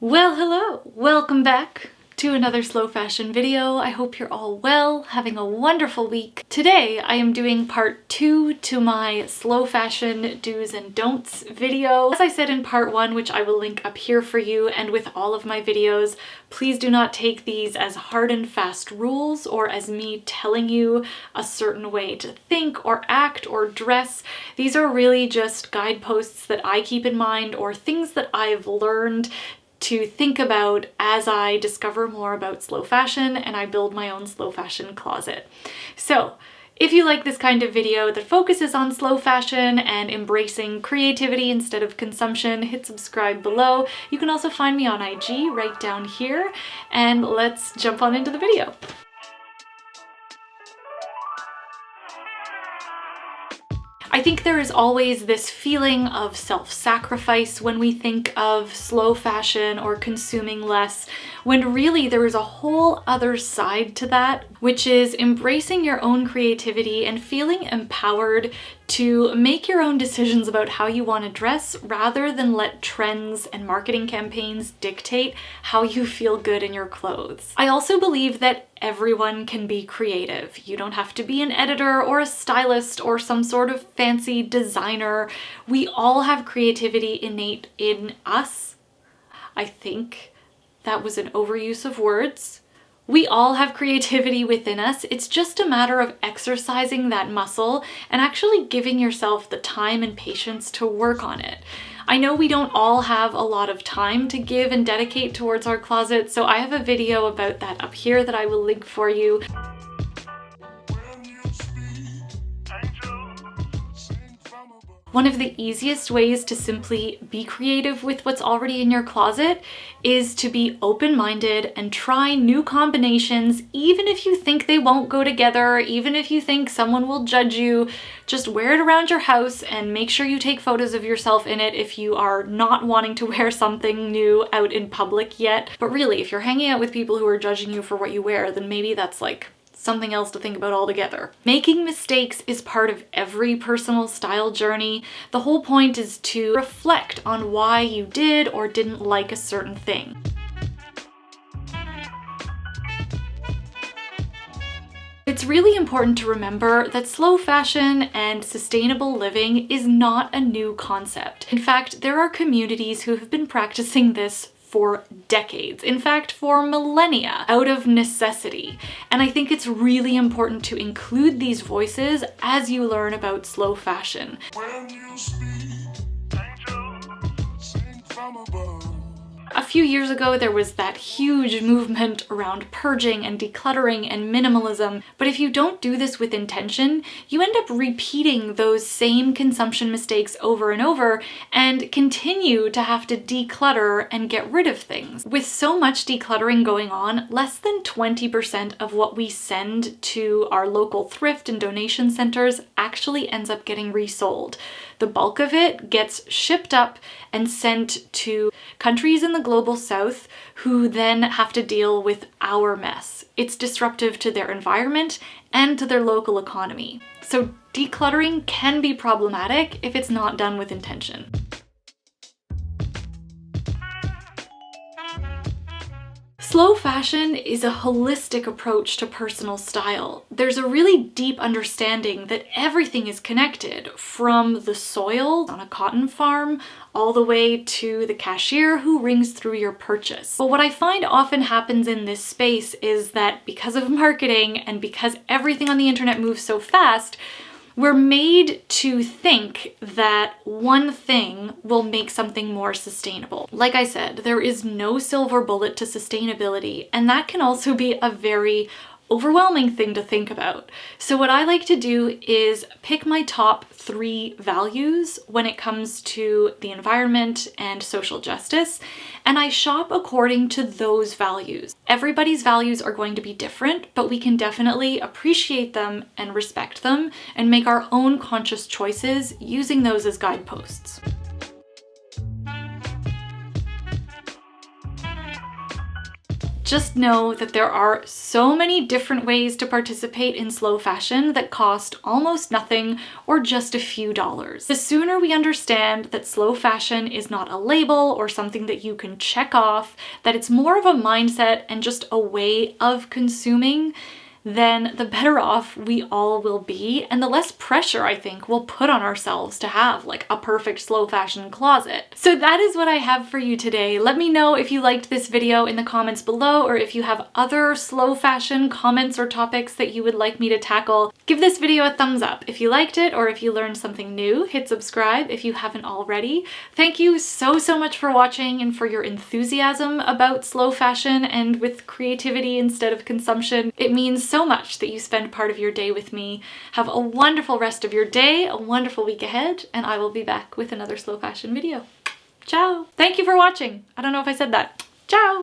Well, hello! Welcome back to another slow fashion video. I hope you're all well, having a wonderful week. Today I am doing part 2 to my slow fashion do's and don'ts video. As I said in part 1, which I will link up here for you, and with all of my videos, please do not take these as hard and fast rules or as me telling you a certain way to think or act or dress. These are really just guideposts that I keep in mind or things that I've learned to think about as I discover more about slow fashion and I build my own slow fashion closet. So if you like this kind of video that focuses on slow fashion and embracing creativity instead of consumption, hit subscribe below. You can also find me on IG right down here, and let's jump on into the video. I think there is always this feeling of self-sacrifice when we think of slow fashion or consuming less, when really there is a whole other side to that, which is embracing your own creativity and feeling empowered to make your own decisions about how you want to dress rather than let trends and marketing campaigns dictate how you feel good in your clothes. I also believe that everyone can be creative. You don't have to be an editor or a stylist or some sort of fancy designer. We all have creativity innate in us. I think that was an overuse of words. We all have creativity within us. It's just a matter of exercising that muscle and actually giving yourself the time and patience to work on it. I know we don't all have a lot of time to give and dedicate towards our closet, so I have a video about that up here that I will link for you. One of the easiest ways to simply be creative with what's already in your closet is to be open-minded and try new combinations, even if you think they won't go together, even if you think someone will judge you. Just wear it around your house and make sure you take photos of yourself in it if you are not wanting to wear something new out in public yet. But really, if you're hanging out with people who are judging you for what you wear, then maybe that's like something else to think about altogether. Making mistakes is part of every personal style journey. The whole point is to reflect on why you did or didn't like a certain thing. It's really important to remember that slow fashion and sustainable living is not a new concept. In fact, there are communities who have been practicing this for decades, in fact for millennia, out of necessity. And I think it's really important to include these voices as you learn about slow fashion. When you speak, angel, sing from above. A few years ago, there was that huge movement around purging and decluttering and minimalism, but if you don't do this with intention, you end up repeating those same consumption mistakes over and over and continue to have to declutter and get rid of things. With so much decluttering going on, less than 20% of what we send to our local thrift and donation centers actually ends up getting resold. The bulk of it gets shipped up and sent to countries in the global south who then have to deal with our mess. It's disruptive to their environment and to their local economy. So decluttering can be problematic if it's not done with intention. Slow fashion is a holistic approach to personal style. There's a really deep understanding that everything is connected, from the soil on a cotton farm all the way to the cashier who rings through your purchase. But what I find often happens in this space is that because of marketing and because everything on the internet moves so fast, we're made to think that one thing will make something more sustainable. Like I said, there is no silver bullet to sustainability, and that can also be a very overwhelming thing to think about. So what I like to do is pick my top 3 values when it comes to the environment and social justice, and I shop according to those values. Everybody's values are going to be different, but we can definitely appreciate them and respect them and make our own conscious choices using those as guideposts. Just know that there are so many different ways to participate in slow fashion that cost almost nothing or just a few dollars. The sooner we understand that slow fashion is not a label or something that you can check off, that it's more of a mindset and just a way of consuming, then the better off we all will be, and the less pressure I think we'll put on ourselves to have like a perfect slow fashion closet. So that is what I have for you today. Let me know if you liked this video in the comments below, or if you have other slow fashion comments or topics that you would like me to tackle. Give this video a thumbs up if you liked it, or if you learned something new. Hit subscribe if you haven't already. Thank you so much for watching and for your enthusiasm about slow fashion and with creativity instead of consumption. It means so much that you spend part of your day with me. Have a wonderful rest of your day, a wonderful week ahead, and I will be back with another slow fashion video. Ciao! Thank you for watching. I don't know if I said that. Ciao!